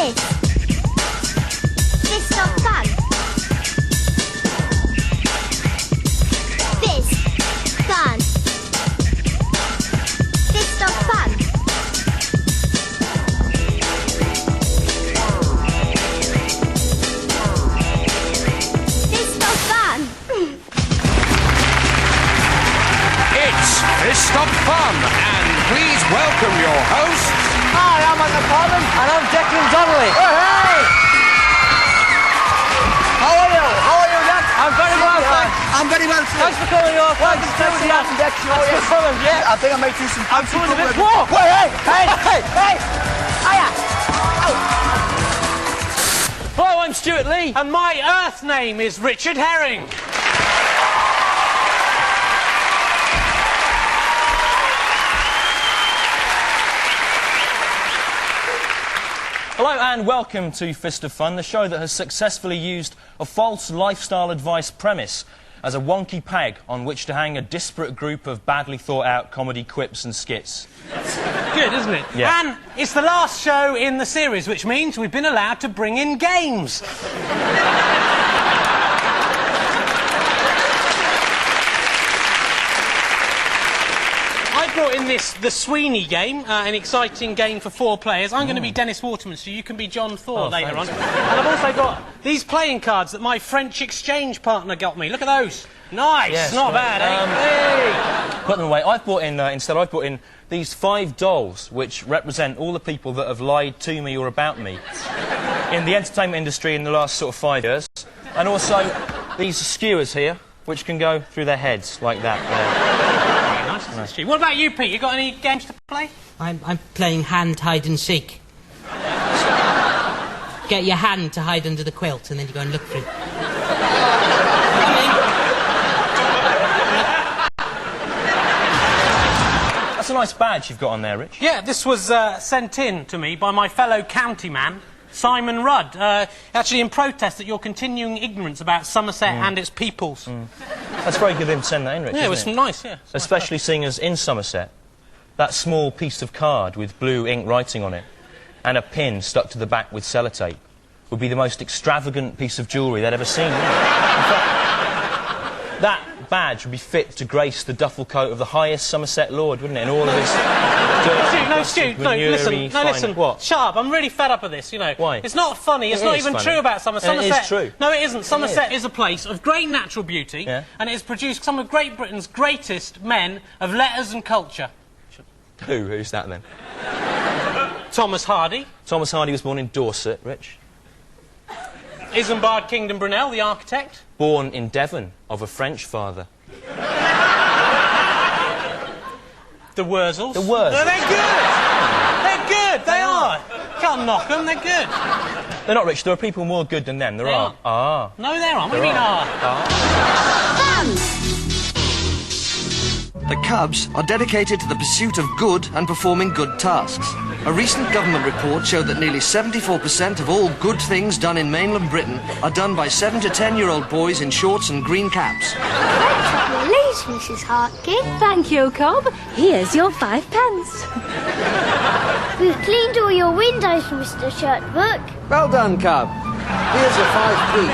Fist of fun. Fist. Fun. Fist of fun. Fist of fun. It's Fist of Fun, and please welcome your hosts. Hi, I'm Uncle Parliament, and I'm Declan Donnelly. Oh, hey! How are you? How are you, Jack? I'm very well, thanks. I'm very well, too. Thanks for coming over. Welcome to the Latin Deck Show. Thanks for coming, yeah. I think I might do some I'm fancy doing a bit football. more. Wait, hey! Hey! Hiya! Hello, I'm Stewart Lee. And my Earth name is Richard Herring. Hello and welcome to Fist of Fun, the show that has successfully used a false lifestyle advice premise as a wonky peg on which to hang a disparate group of badly thought out comedy quips and skits. Good, isn't it? Yeah. And it's the last show in the series, which means we've been allowed to bring in games. I brought in the Sweeney game, an exciting game for 4 players. I'm going to be Dennis Waterman, so you can be John Thor later on. And I've also got these playing cards that my French exchange partner got me. Look at those. Nice. Yes, Not bad, eh? Hey. Put them away. I've brought in, instead, I've brought in these 5 dolls which represent all the people that have lied to me or about me in the entertainment industry in the last sort of 5 years. And also these skewers here, which can go through their heads like that there. Nice. What about you, Pete? You got any games to play? I'm playing hand hide and seek. Get your hand to hide under the quilt and then you go and look for it. That's a nice badge you've got on there, Rich. Yeah, this was sent in to me by my fellow county man, Simon Rudd, actually in protest at your continuing ignorance about Somerset and its peoples. That's very good of him to send that in, Rich. Yeah, it was nice, yeah. Especially seeing as in Somerset, that small piece of card with blue ink writing on it and a pin stuck to the back with sellotape would be the most extravagant piece of jewellery they'd ever seen. In fact, that badge would be fit to grace the duffel coat of the highest Somerset lord, wouldn't it? And all of his... Stu, listen. What? Shut up, I'm really fed up of this, you know. Why? It's not funny, it's not even true about Somerset. It is true. No, it isn't. Somerset is a place of great natural beauty, and it has produced some of Great Britain's greatest men of letters and culture. Who's that, then? Thomas Hardy. Thomas Hardy was born in Dorset, Rich. Isambard Kingdom Brunel, the architect. Born in Devon, of a French father. The Wurzels. The Wurzels. No, they're good! They're good, they are. Can't knock them, they're good. They're not, Rich. There are people more good than them. There are. Aren't. No, there aren't. What do you mean, Fun. The Cubs are dedicated to the pursuit of good and performing good tasks. A recent government report showed that nearly 74% of all good things done in mainland Britain are done by 7 to 10-year-old boys in shorts and green caps. Please, Mrs. Hartkin. Thank you, Cobb. Here's your 5 pence. We've cleaned all your windows, Mr. Shirtbook. Well done, Cub. Here's your 5p.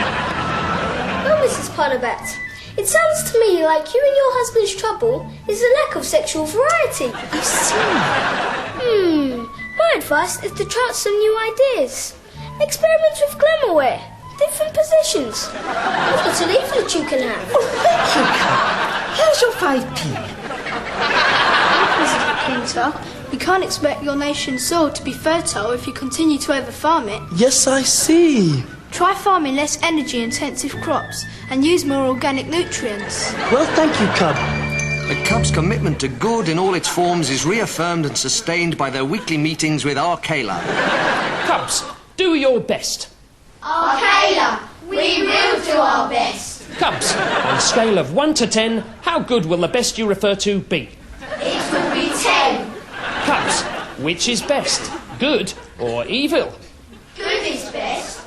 Well, Mrs. Potterbet, it sounds to me like you and your husband's trouble is a lack of sexual variety. I see. My advice is to try out some new ideas. Experiment with glamour wear, different positions. I've got a leaflet you can have. Oh, thank you, Cobb. Here's your 5p. Mrs. Pinter, you can't expect your nation's soil to be fertile if you continue to over-farm it. Yes, I see. Try farming less energy-intensive crops and use more organic nutrients. Well, thank you, Cub. The Cubs' commitment to good in all its forms is reaffirmed and sustained by their weekly meetings with Arcala. Cubs, do your best. Arcala, we will do our best. Cubs, on a scale of 1 to 10, how good will the best you refer to be? It will be 10. Cubs, which is best, good or evil? Good is best,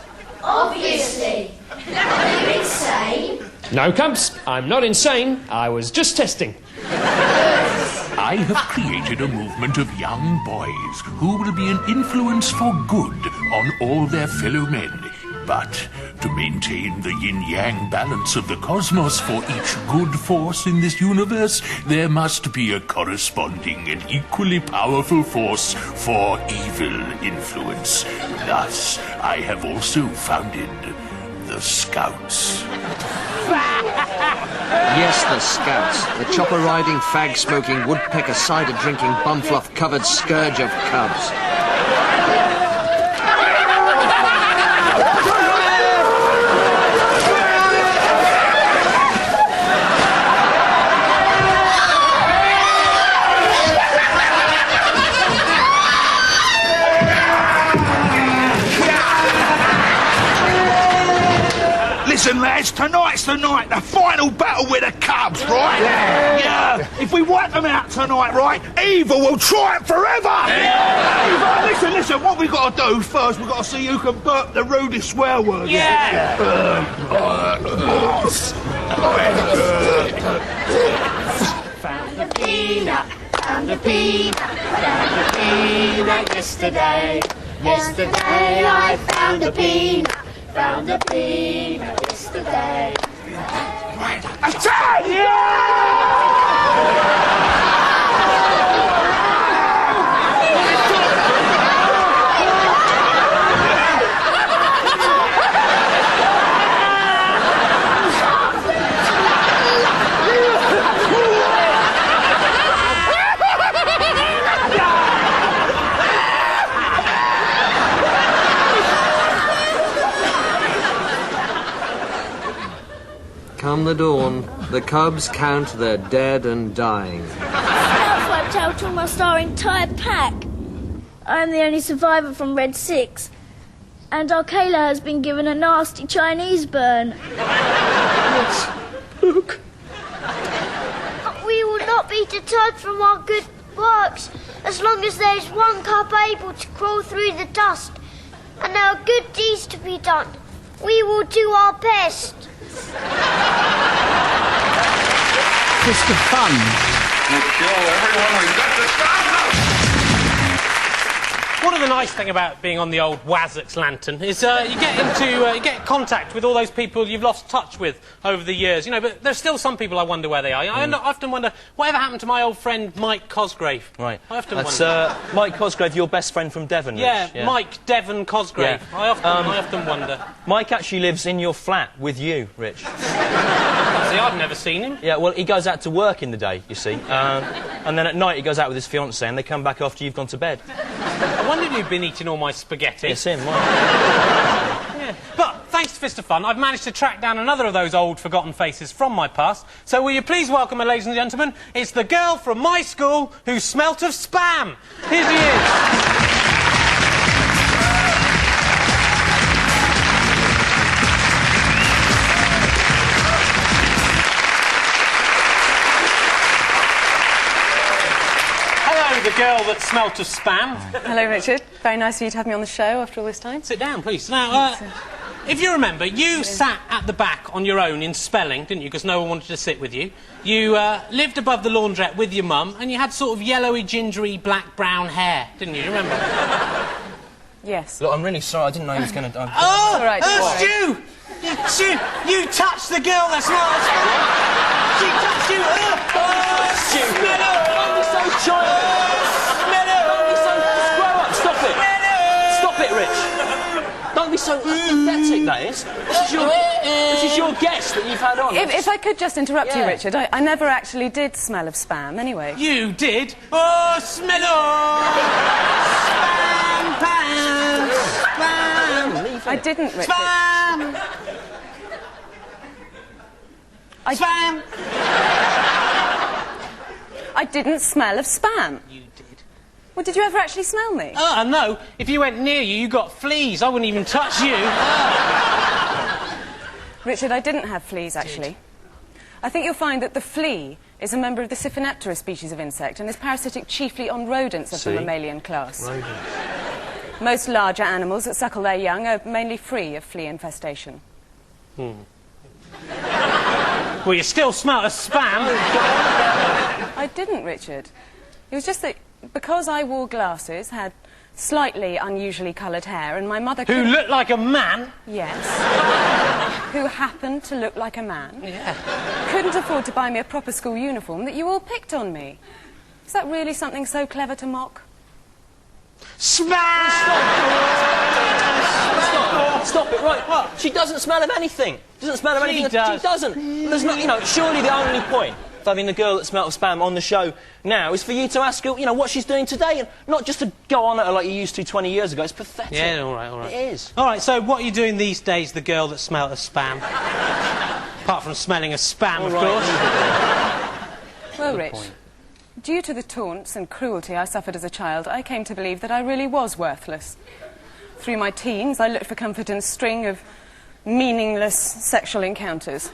obviously. Are you insane? No, Cubs, I'm not insane. I was just testing. I have created a movement of young boys who will be an influence for good on all their fellow men. But to maintain the yin-yang balance of the cosmos for each good force in this universe, there must be a corresponding and equally powerful force for evil influence. Thus, I have also founded the Scouts. Yes, the Scouts. The chopper-riding, fag-smoking, woodpecker cider-drinking, bumfluff-covered scourge of cubs. Listen, lads, tonight's the night, the final battle with the Cubs, right? Yeah. If we wipe them out tonight, right, evil will triumph forever! Yeah. Listen, what we got to do first, we've got to see who can burp the rudest swear word. Yeah. Found a peanut, found a peanut, found a peanut yesterday. Yesterday I found a peanut. Found a peanut yesterday. Attack! Come the dawn, the cubs count their dead and dying. Scouts wiped out almost our entire pack. I'm the only survivor from Red 6. And our Kayla has been given a nasty Chinese burn. Look. But we will not be deterred from our good works as long as there is one cub able to crawl through the dust and there are good deeds to be done. We will do our best. Mr. Fun. One of the nice things about being on the old Wazzock's lantern is you get contact with all those people you've lost touch with over the years, you know, but there's still some people I wonder where they are. I often wonder, whatever happened to my old friend Mike Cosgrave? Right. I often That's wonder. Mike Cosgrave, your best friend from Devon, Rich. Yeah, Mike Devon Cosgrave. Yeah. I often wonder. Mike actually lives in your flat with you, Rich. See, I've never seen him. Yeah, well, he goes out to work in the day, you see. And then at night he goes out with his fiancée and they come back after you've gone to bed. I wondered who'd been eating all my spaghetti. It's him, Yeah. But thanks to Mr. Fun, I've managed to track down another of those old forgotten faces from my past. So will you please welcome her, ladies and gentlemen? It's the girl from my school who smelt of spam. Here she is. The girl that smelt of spam. Hello, Richard. Very nice of you to have me on the show after all this time. Sit down, please. Now, if you remember, you sat at the back on your own in spelling, didn't you? Because no one wanted to sit with you. You lived above the laundrette with your mum, and you had sort of yellowy, gingery, black-brown hair, didn't you? Remember? Yes. Look, I'm really sorry. I didn't know he was going to... Oh, all right, Stu! You touched the girl that smelled of spam! She touched you! Stu! Smell it! Don't be so child! Don't be so... Just grow up! Stop it! Stop it, Rich! Don't be so pathetic, that is. This is your guest that you've had on. If I could just interrupt you, Richard, I never actually did smell of spam, anyway. You did? Oh, smell of... Spam, spam! I didn't, Richard. Spam! Spam! I didn't smell of spam. You did. Well, did you ever actually smell me? No. If you went near you, you got fleas. I wouldn't even touch you. Richard, I didn't have fleas, actually. I think you'll find that the flea is a member of the Siphonephthora species of insect and is parasitic chiefly on rodents of the mammalian class. Rodents. Most larger animals that suckle their young are mainly free of flea infestation. Well, you still smell of spam. I didn't, Richard. It was just that because I wore glasses, had slightly unusually coloured hair, and my mother... Who looked like a man? Yes. Who happened to look like a man. Yeah. Couldn't afford to buy me a proper school uniform, that you all picked on me. Is that really something so clever to mock? Stop it, right. What? She doesn't smell of anything. Doesn't smell of anything. Does. She doesn't. There's not, you know, surely the only point of having the girl that smelt of spam on the show now is for you to ask her, you know, what she's doing today, and not just to go on at her like you used to 20 years ago. It's pathetic. Yeah, all right. It is. All right, so what are you doing these days, the girl that smelt of spam? Apart from smelling of spam, of course. Well, Rich, due to the taunts and cruelty I suffered as a child, I came to believe that I really was worthless. Through my teens, I looked for comfort in a string of meaningless sexual encounters.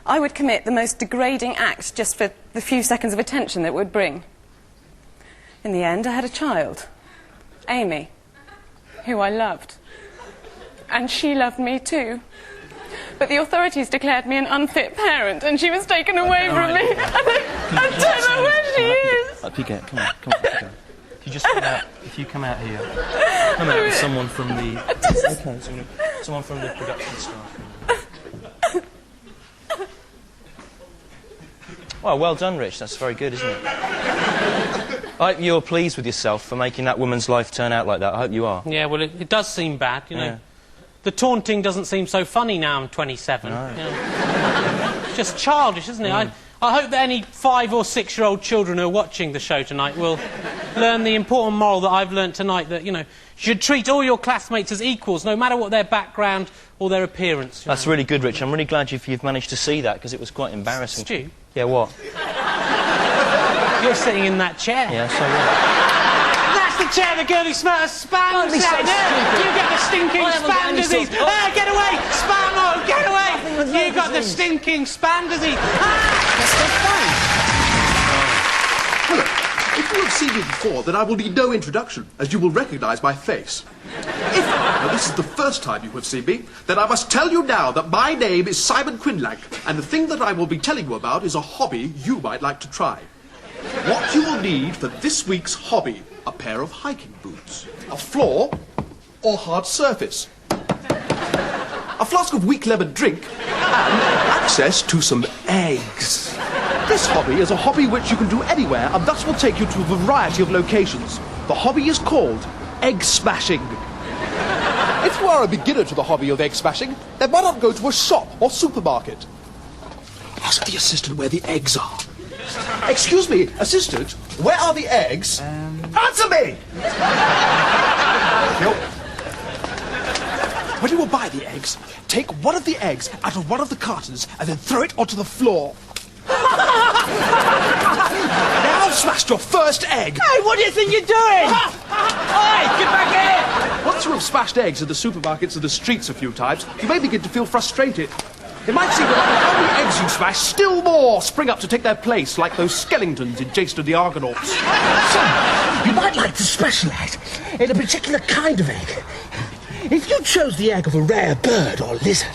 I would commit the most degrading act just for the few seconds of attention that it would bring. In the end, I had a child, Amy, who I loved. And she loved me too. But the authorities declared me an unfit parent, and she was taken away from me. I don't know where she is. Piquet, come on, Piquet. If you just come out, if you come out here, come out with someone from the... Okay, someone from the production staff. Well done, Rich. That's very good, isn't it? I hope you're pleased with yourself for making that woman's life turn out like that. I hope you are. Yeah, well, it does seem bad, you know. Yeah. The taunting doesn't seem so funny now I'm 27. No. You know. It's just childish, isn't it? I hope that any 5- or 6-year-old children who are watching the show tonight will learn the important moral that I've learnt tonight, that, you know, you should treat all your classmates as equals, no matter what their background or their appearance. That's really good, Rich. I'm really glad you've managed to see that, because it was quite embarrassing. Stu? Yeah, what? You're sitting in that chair. Yeah, so what? That's the chair the girl who smelled of spam sat in. You get the stinking spam disease. Get away! Spam! Get away! You got the stinking spam disease. That's so fun. Hello. If you have seen me before, then I will need no introduction, as you will recognise my face. If, however, this is the first time you have seen me, then I must tell you now that my name is Simon Quinlank, and the thing that I will be telling you about is a hobby you might like to try. What you will need for this week's hobby: a pair of hiking boots, a floor, or hard surface, a flask of weak lemon drink, and access to some eggs. This hobby is a hobby which you can do anywhere, and thus will take you to a variety of locations. The hobby is called egg smashing. If you are a beginner to the hobby of egg smashing, then why not go to a shop or supermarket? Ask the assistant where the eggs are. Excuse me, assistant, where are the eggs? Answer me! Nope. When you will buy the eggs, take one of the eggs out of one of the cartons and then throw it onto the floor. Now I've smashed your first egg. Hey, what do you think you're doing? Oi, get back here! Once you have smashed eggs in the supermarkets and the streets a few times, you may begin to feel frustrated. It might seem that how many eggs you smash, still more spring up to take their place, like those skeletons in Jason and the Argonauts. So, you might like to specialise in a particular kind of egg. If you chose the egg of a rare bird or lizard,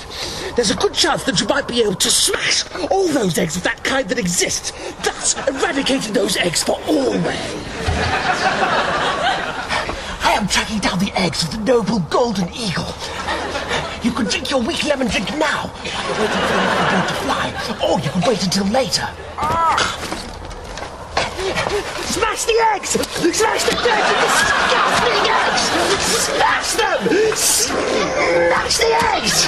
there's a good chance that you might be able to smash all those eggs of that kind that exist, thus eradicating those eggs for always. I am tracking down the eggs of the noble golden eagle. You can drink your weak lemon drink now, while you're waiting for another bird to fly, or you can wait until later. Smash the eggs! Smash the dirty, disgusting eggs! Smash them! Smash the eggs!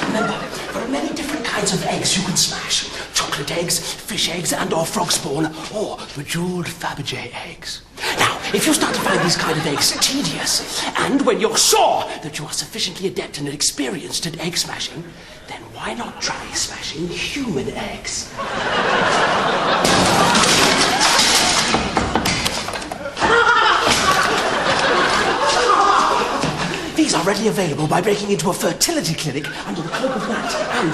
Remember, there are many different kinds of eggs you can smash. Chocolate eggs, fish eggs, and or frog spawn, or bejeweled Fabergé eggs. Now, if you start to find these kind of eggs tedious, and when you're sure that you are sufficiently adept and experienced at egg smashing, then why not try smashing human eggs? These are readily available by breaking into a fertility clinic under the cloak of night and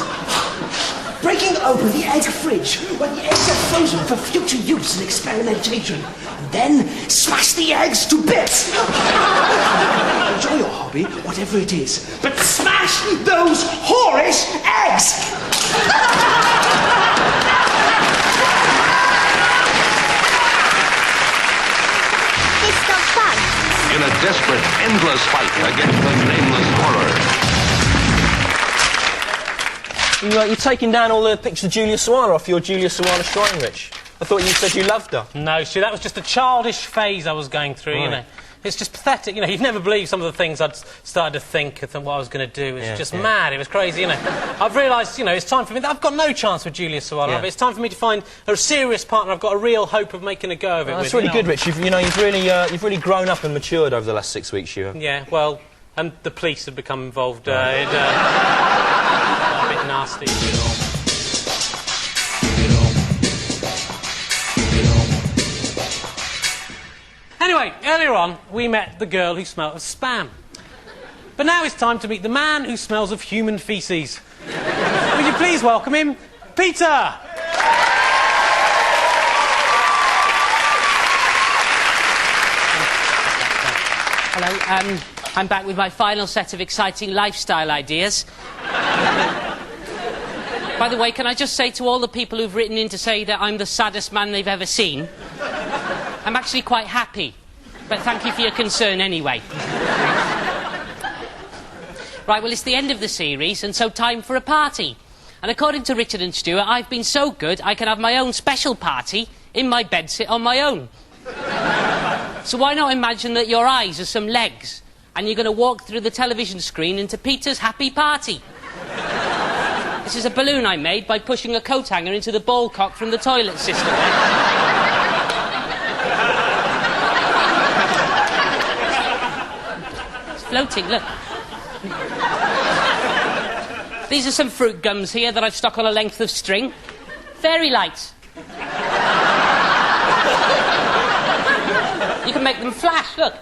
breaking open the egg fridge where the eggs are frozen for future use and experimentation. And then smash the eggs to bits. Enjoy your hobby, whatever it is, but smash those whorish eggs! in a desperate, endless fight against the nameless horror. You're taking down all the pictures of Julia Sawalha off your Julia Sawalha shrine, Rich. I thought you said you loved her. No, Stu, that was just a childish phase I was going through, you know. It's just pathetic, you know. You'd never believe some of the things I'd started to think and what I was going to do. It was just mad. It was crazy, you know. I've realised, you know, it's time for me. I've got no chance with Julia Sawalha, but it's time for me to find a serious partner. I've got a real hope of making a go of it. That's really good, Rich. You've really grown up and matured over the last 6 weeks, you have. Yeah, well, and the police have become involved. Got a bit nasty. Anyway, earlier on, we met the girl who smelled of spam. But now it's time to meet the man who smells of human faeces. Would you please welcome him, Peter? Hello, I'm back with my final set of exciting lifestyle ideas. By the way, can I just say to all the people who've written in to say that I'm the saddest man they've ever seen, I'm actually quite happy, but thank you for your concern anyway. Right, well, it's the end of the series, and so time for a party. And according to Richard and Stewart, I've been so good I can have my own special party in my bedsit on my own. So why not imagine that your eyes are some legs, and you're going to walk through the television screen into Peter's happy party. This is a balloon I made by pushing a coat hanger into the ball cock from the toilet system. Floating, look. These are some fruit gums here that I've stuck on a length of string. Fairy lights. You can make them flash, look.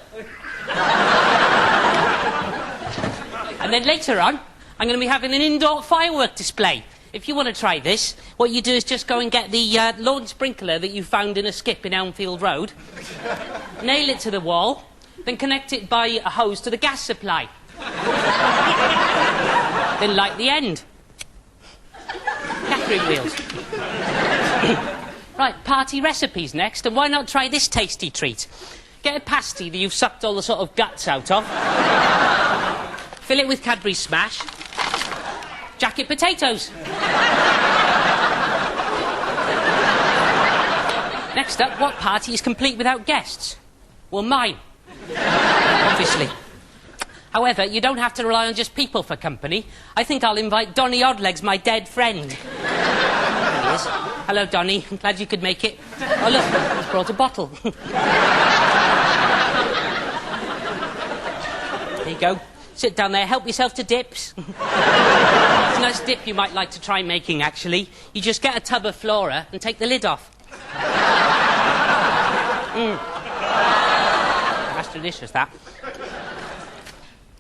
And then later on, I'm going to be having an indoor firework display. If you want to try this, what you do is just go and get the lawn sprinkler that you found in a skip in Elmfield Road, nail it to the wall, then connect it by a hose to the gas supply. Then light the end. Catherine wheels. Right, party recipes next, and why not try this tasty treat? Get a pasty that you've sucked all the sort of guts out of. Fill it with Cadbury Smash. Jacket potatoes. Next up, what party is complete without guests? Well, mine. Obviously. However, you don't have to rely on just people for company. I think I'll invite Donny Oddlegs, my dead friend. There he is. Hello, Donny. I'm glad you could make it. Oh, look, he's brought a bottle. There you go. Sit down there, help yourself to dips. It's a nice dip you might like to try making, actually. You just get a tub of Flora and take the lid off. That's delicious, that.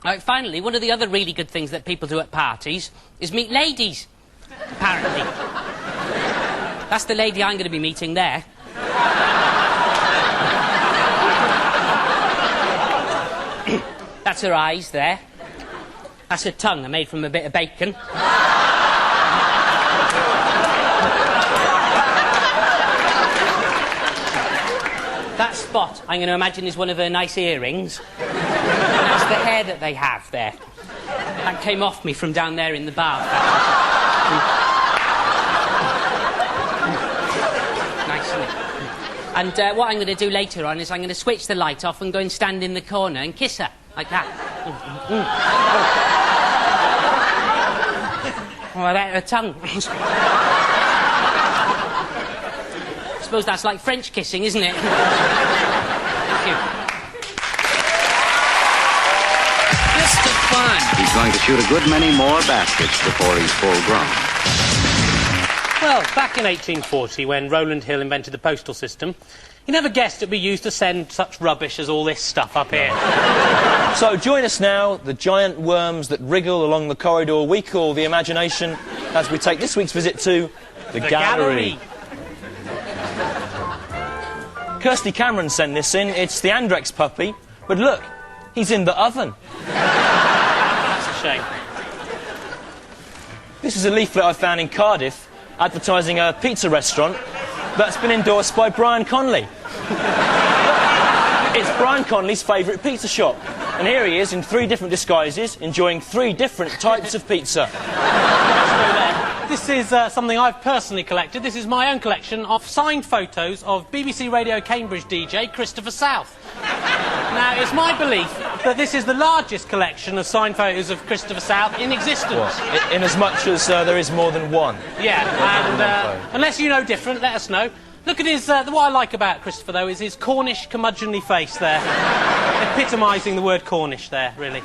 Right, finally, one of the other really good things that people do at parties is meet ladies, apparently. That's the lady I'm going to be meeting there. That's her eyes there. That's her tongue, I made from a bit of bacon. That spot, I'm going to imagine, is one of her nice earrings. That's the hair that they have there. That came off me from down there in the bath. Nice, isn't it? And what I'm going to do later on is I'm going to switch the light off and go and stand in the corner and kiss her, like that. Oh, that's her tongue. I suppose that's like French kissing, isn't it? Thank you. Mr. Fun. He's going to shoot a good many more baskets before he's full grown. Well, back in 1840, when Rowland Hill invented the postal system, he never guessed it'd be used to send such rubbish as all this stuff up here. So join us now, the giant worms that wriggle along the corridor we call the imagination, as we take this week's visit to the gallery. Kirsty Cameron sent this in. It's the Andrex puppy. But look, he's in the oven. That's a shame. This is a leaflet I found in Cardiff advertising a pizza restaurant that's been endorsed by Brian Conley. It's Brian Conley's favourite pizza shop. And here he is in 3 different disguises, enjoying 3 different types of pizza. This is something I've personally collected. This is my own collection of signed photos of BBC Radio Cambridge DJ Christopher South. Now, it's my belief that this is the largest collection of signed photos of Christopher South in existence. What? In as much as there is more than one? Yeah, and unless you know different, let us know. Look at his... what I like about Christopher, though, is his Cornish curmudgeonly face there. Epitomising the word Cornish there, really.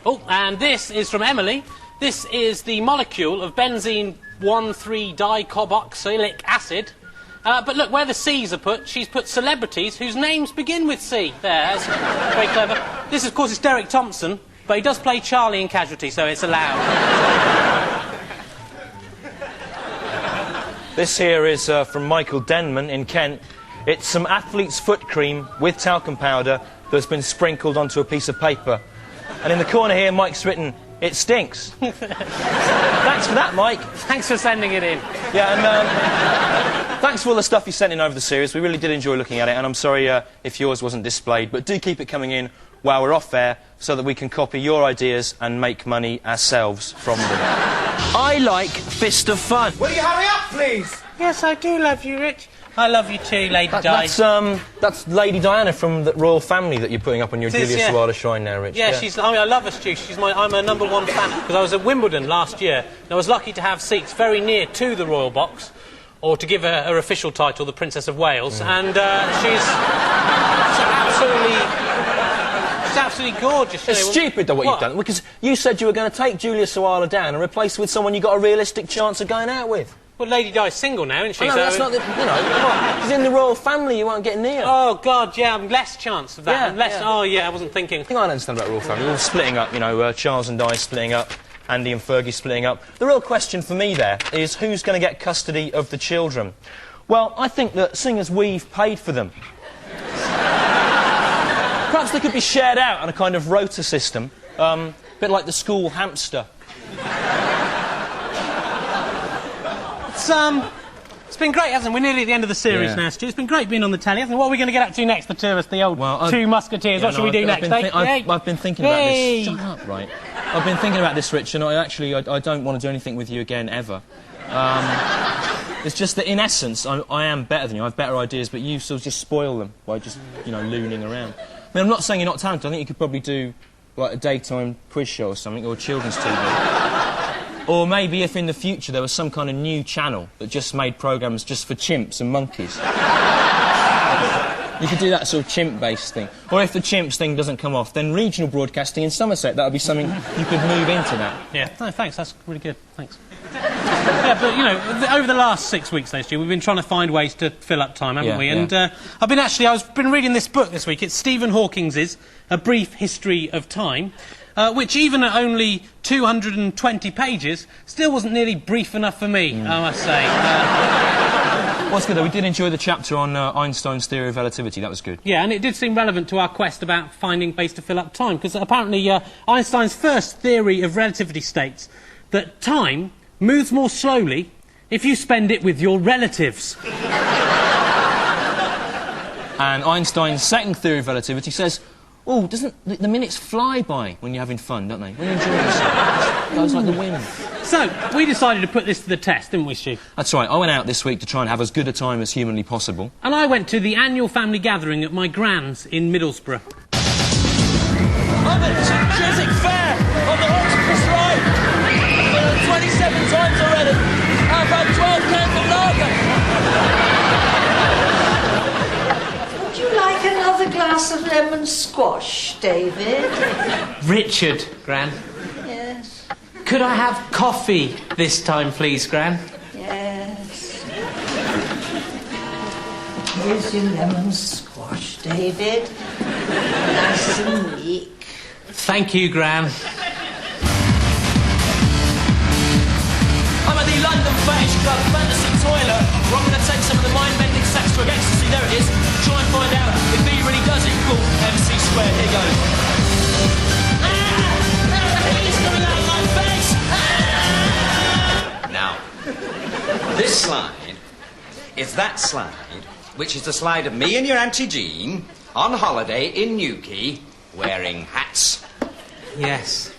Oh, and this is from Emily. This is the molecule of benzene 1,3-dicarboxylic acid. But look, where the C's are put, she's put celebrities whose names begin with C. There, that's very clever. This, of course, is Derek Thompson, but he does play Charlie in Casualty, so it's allowed. This here is from Michael Denman in Kent. It's some athlete's foot cream with talcum powder that's been sprinkled onto a piece of paper. And in the corner here, Mike's written, "It stinks." Thanks for that, Mike. Thanks for sending it in. Yeah, and thanks for all the stuff you sent in over the series. We really did enjoy looking at it, and I'm sorry if yours wasn't displayed, but do keep it coming in while we're off air so that we can copy your ideas and make money ourselves from them. I like Fist of Fun. Will you hurry up, please? Yes, I do love you, Rich. I love you too, Lady Di. That's Lady Diana from the royal family that you're putting up on your Julia Sawalha shrine now, Rich. Yeah, she's... I mean, I love her, Stu. I'm her #1 fan. Because I was at Wimbledon last year, and I was lucky to have seats very near to the royal box, or to give her official title, the Princess of Wales, and she's absolutely gorgeous. It's stupid, though, what you've done, because you said you were going to take Julia Sawalha down and replace her with someone you got a realistic chance of going out with. Well, Lady Di's single now, isn't she? No, that's not the... You know, she's in the royal family, you won't get near. Oh, God, yeah, less chance of that. Yeah, Oh, yeah, I wasn't thinking. The thing I don't understand about royal family, we're all splitting up, you know, Charles and Di splitting up, Andy and Fergie splitting up. The real question for me there is who's going to get custody of the children? Well, I think that seeing as we've paid for them, perhaps they could be shared out on a kind of rota system, a bit like the school hamster. It's been great, hasn't it? We're nearly at the end of the series now, Stu. It's been great being on the telly, hasn't it? What are we going to get up to next, the two of us, the old two musketeers? What shall we do next, eh? I've been thinking about this. Shut up, right? I've been thinking about this, Rich, and I don't want to do anything with you again, ever. It's just that, in essence, I am better than you. I have better ideas, but you sort of just spoil them by just, you know, looning around. I mean, I'm not saying you're not talented. I think you could probably do, like, a daytime quiz show or something, or children's TV. Or maybe if in the future there was some kind of new channel that just made programmes just for chimps and monkeys. You could do that sort of chimp-based thing. Or if the chimps thing doesn't come off, then regional broadcasting in Somerset, that would be something you could move into that. Yeah, no, thanks, that's really good, thanks. Yeah, but, you know, over the last 6 weeks, though, Stu, we've been trying to find ways to fill up time, haven't we? And I've been reading this book this week. It's Stephen Hawking's A Brief History of Time. Which, even at only 220 pages, still wasn't nearly brief enough for me, I must say. Well, that's good, though. We did enjoy the chapter on Einstein's theory of relativity. That was good. Yeah, and it did seem relevant to our quest about finding ways to fill up time, because apparently Einstein's first theory of relativity states that time moves more slowly if you spend it with your relatives. And Einstein's second theory of relativity says... Oh, doesn't the minutes fly by when you're having fun, don't they? When you're enjoying yourself. It goes like the wind. So, we decided to put this to the test, didn't we, Stu? That's right. I went out this week to try and have as good a time as humanly possible. And I went to the annual family gathering at my gran's in Middlesbrough. I'm at Chiswick Fair on the octopus ride. I've been on 27 times already. I've had 12 cans of lager. Would you like another glass of lemon squash, David? Richard, Gran. Yes. Could I have coffee this time, please, Gran? Yes. Here's your lemon squash, David. Nice and weak. Thank you, Gran. I'm at the London Fetish Club Fantasy Toilet, where I'm going to take some of the mind-bending sex drug ecstasy, there it is, try and find out if he really does equal MC squared. Here goes. He's coming out of my face! Now, this slide is that slide which is the slide of me and your Auntie Jean on holiday in Newquay wearing hats. Yes.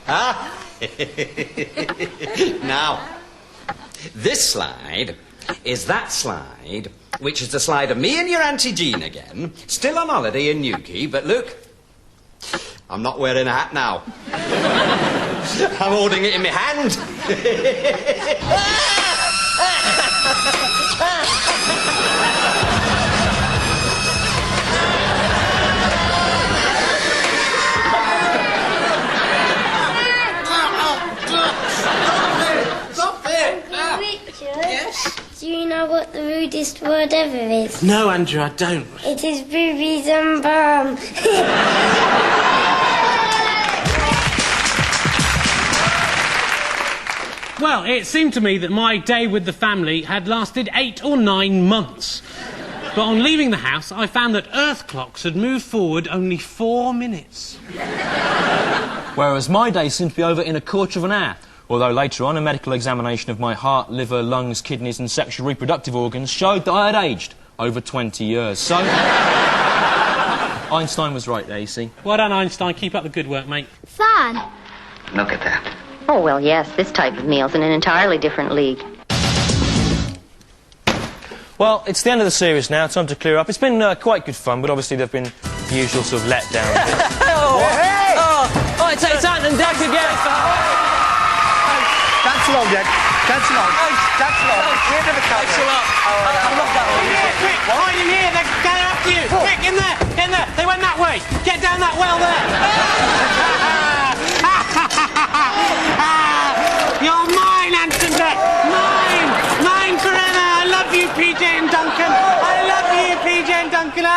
Ah. Now, this slide is that slide, which is the slide of me and your Auntie Jean again, still on holiday in Newquay, but look, I'm not wearing a hat now. I'm holding it in my hand. Do you know what the rudest word ever is? No, Andrew, I don't. It is boobies and bum. Well, it seemed to me that my day with the family had lasted 8 or 9 months. But on leaving the house, I found that Earth clocks had moved forward only 4 minutes. Whereas my day seemed to be over in a quarter of an hour. Although later on, a medical examination of my heart, liver, lungs, kidneys and sexual reproductive organs showed that I had aged over 20 years. So, Einstein was right there, you see. Well done, Einstein. Keep up the good work, mate. Fun. Look at that. Oh, well, yes, this type of meal's in an entirely different league. Well, it's the end of the series now. Time to clear up. It's been quite good fun, but obviously there have been the usual sort of letdown bits. Oh, it's Ant and Dec again. Dance along, Jack. Dance along. Dance along. We're in the camera. Thanks a lot. I love that one. Quick, hide in here. They're going after you. Quick, in there. In there. They went that way. Get down that well there. You're mine, Ant and Dec. Mine. Mine forever. I love you, PJ and Duncan. I love you, PJ and Duncan.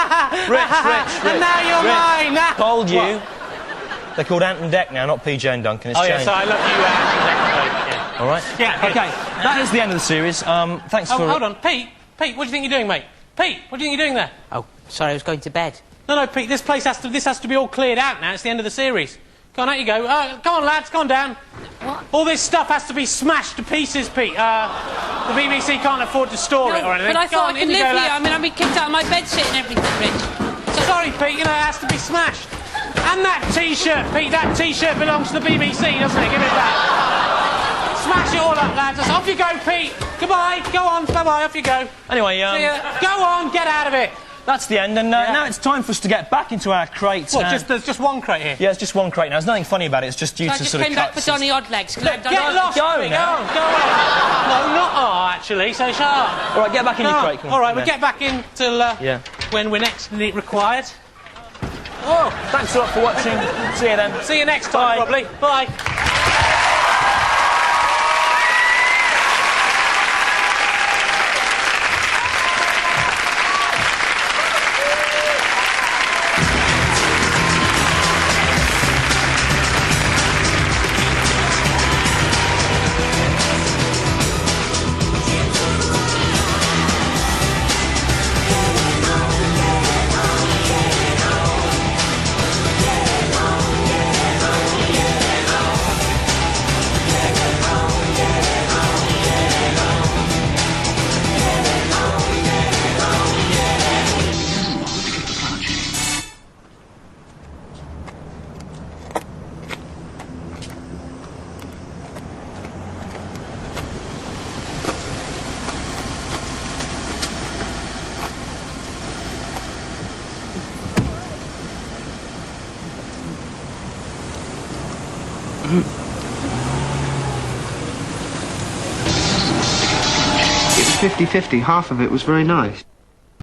Rich. And now you're mine. Told you. They're called Ant and Dec now, not PJ and Duncan. It's changed. Yes, I love you, Ant and Dec. All right? Yeah, good. OK, that is the end of the series. Thanks for... Hold on. Pete, what do you think you're doing, mate? Pete, what do you think you're doing there? Oh, sorry, I was going to bed. No, Pete, this has to be all cleared out now. It's the end of the series. Go on, out you go. Go on, lads, go on down. What? All this stuff has to be smashed to pieces, Pete. The BBC can't afford to store it or anything. But I thought I could live here. Lads. I mean, I've been kicked out of my bedsit and everything, Rich. So sorry, Pete, you know, it has to be smashed. And that T-shirt, Pete, that T-shirt belongs to the BBC, doesn't it? Give it back. Smash it all up, lads. Off you go, Pete. Goodbye. Go on. Bye-bye. Off you go. Anyway, go on. Get out of it. That's the end, and now it's time for us to get back into our crate. What, there's just one crate here? Yeah, it's just one crate now. There's nothing funny about it. It's just due to sort of I just came back for Donny Oddlegs. Get lost, Pete. Go on. No, not actually, so shut up. All right, get back in your crate. Come on. All right, we'll get back in till when we're next required. Oh, thanks a lot for watching. See you then. See you next time, probably. Bye. It was 50-50. Half of it was very nice.